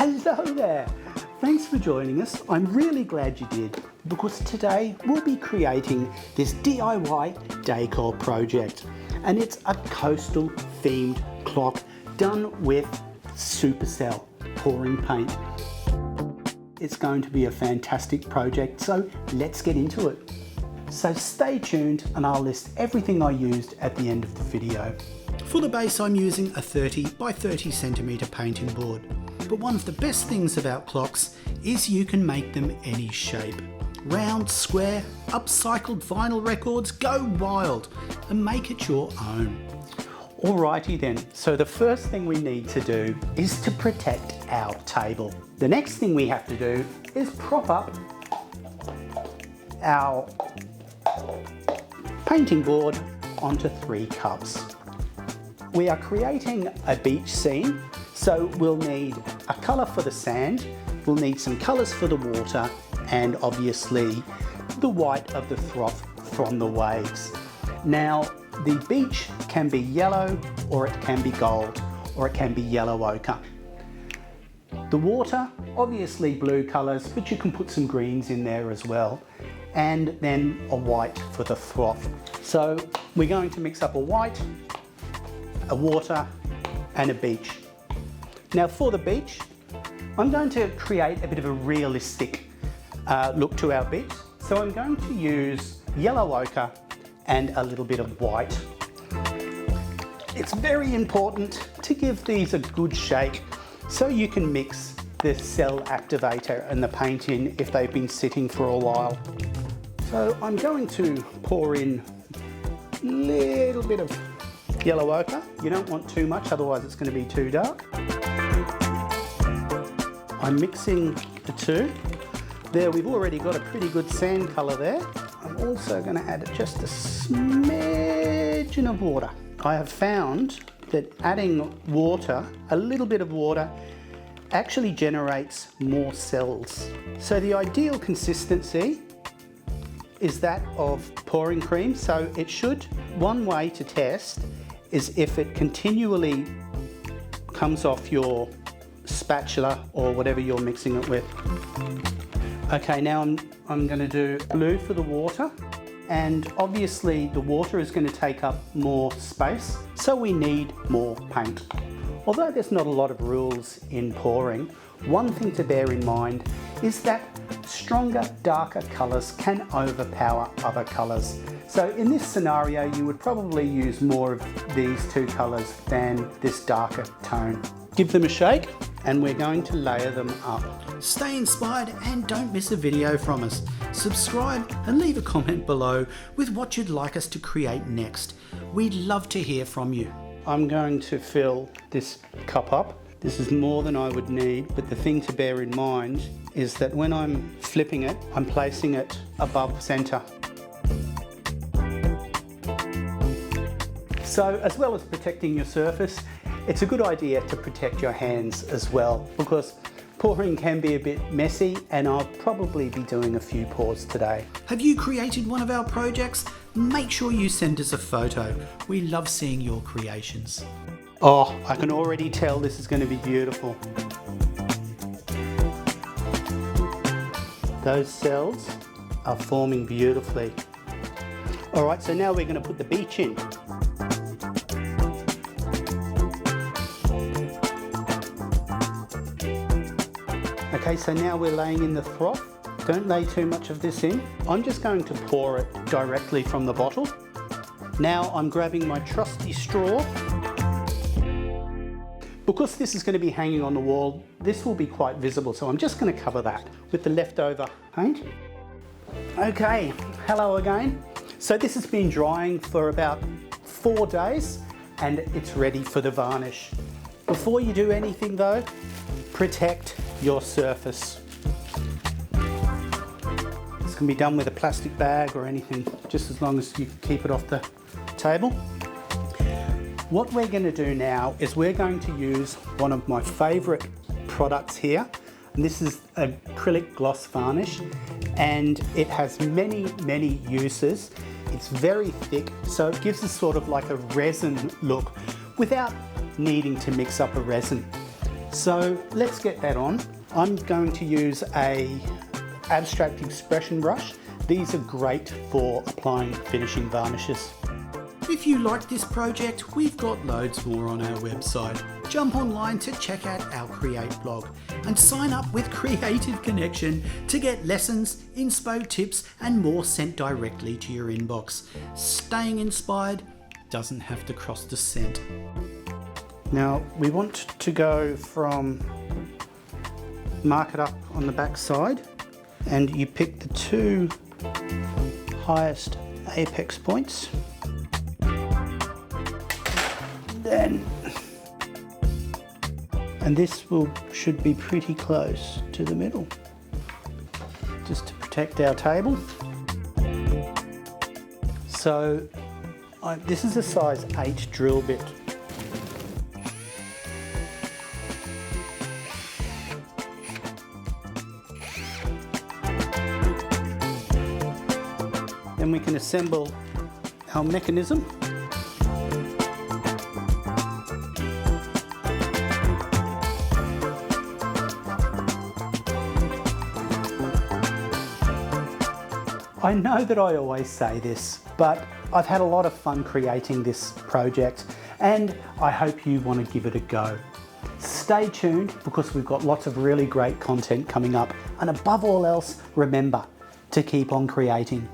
Hello there! Thanks for joining us. I'm really glad you did, because today we'll be creating this DIY decor project, and it's a coastal themed clock done with SuperCell pouring paint. It's going to be a fantastic project, so let's get into it. So stay tuned and I'll list everything I used at the end of the video. For the base I'm using a 30 by 30 centimetre painting board. But one of the best things about clocks is you can make them any shape. Round, square, upcycled vinyl records, go wild and make it your own. Alrighty then, so the first thing we need to do is to protect our table. The next thing we have to do is prop up our painting board onto 3 cups. We are creating a beach scene, so we'll need a colour for the sand, we'll need some colours for the water, and obviously the white of the froth from the waves. Now, the beach can be yellow, or it can be gold, or it can be yellow ochre. The water, obviously blue colours, but you can put some greens in there as well, and then a white for the froth. So we're going to mix up a white, a water, and a beach. Now for the beach, I'm going to create a bit of a realistic look to our beach. So I'm going to use yellow ochre and a little bit of white. It's very important to give these a good shake so you can mix the cell activator and the paint in if they've been sitting for a while. So I'm going to pour in a little bit of yellow ochre. You don't want too much, otherwise it's going to be too dark. I'm mixing the two. There, we've already got a pretty good sand colour there. I'm also going to add just a smidgen of water. I have found that adding water, a little bit of water, actually generates more cells. So the ideal consistency is that of pouring cream. So it should, one way to test is if it continually comes off your spatula or whatever you're mixing it with. Okay, now I'm going to do blue for the water, and obviously the water is going to take up more space, so we need more paint. Although there's not a lot of rules in pouring, one thing to bear in mind is that stronger, darker colours can overpower other colours. So in this scenario, you would probably use more of these two colours than this darker tone. Give them a shake, and we're going to layer them up. Stay inspired and don't miss a video from us. Subscribe and leave a comment below with what you'd like us to create next. We'd love to hear from you. I'm going to fill this cup up. This is more than I would need, but the thing to bear in mind is that when I'm flipping it, I'm placing it above center. So as well as protecting your surface, it's a good idea to protect your hands as well, because pouring can be a bit messy, and I'll probably be doing a few pours today. Have you created one of our projects? Make sure you send us a photo. We love seeing your creations. Oh, I can already tell this is going to be beautiful. Those cells are forming beautifully. All right, so now we're going to put the beach in. Okay, so now we're laying in the froth. Don't lay too much of this in. I'm just going to pour it directly from the bottle. Now I'm grabbing my trusty straw. Because this is going to be hanging on the wall, this will be quite visible, so I'm just going to cover that with the leftover paint. Okay, hello again. So this has been drying for about 4 days and it's ready for the varnish. Before you do anything though, protect your surface. This can be done with a plastic bag or anything, just as long as you keep it off the table. What we're going to do now is we're going to use one of my favourite products here, and this is acrylic gloss varnish, and it has many uses. It's very thick, so it gives us sort of like a resin look without needing to mix up a resin. So let's get that on. I'm going to use a abstract expression brush. These are great for applying finishing varnishes. If you like this project, we've got loads more on our website. Jump online to check out our Create blog and sign up with Creative Connection to get lessons, inspo tips and more sent directly to your inbox. Staying inspired doesn't have to cost a cent. Now we want to go from mark it up on the back side, and you pick the two highest apex points. And this should be pretty close to the middle, just to protect our table. So this is a size 8 drill bit. Then we can assemble our mechanism. I know that I always say this, but I've had a lot of fun creating this project and I hope you want to give it a go. Stay tuned because we've got lots of really great content coming up, and above all else, remember to keep on creating.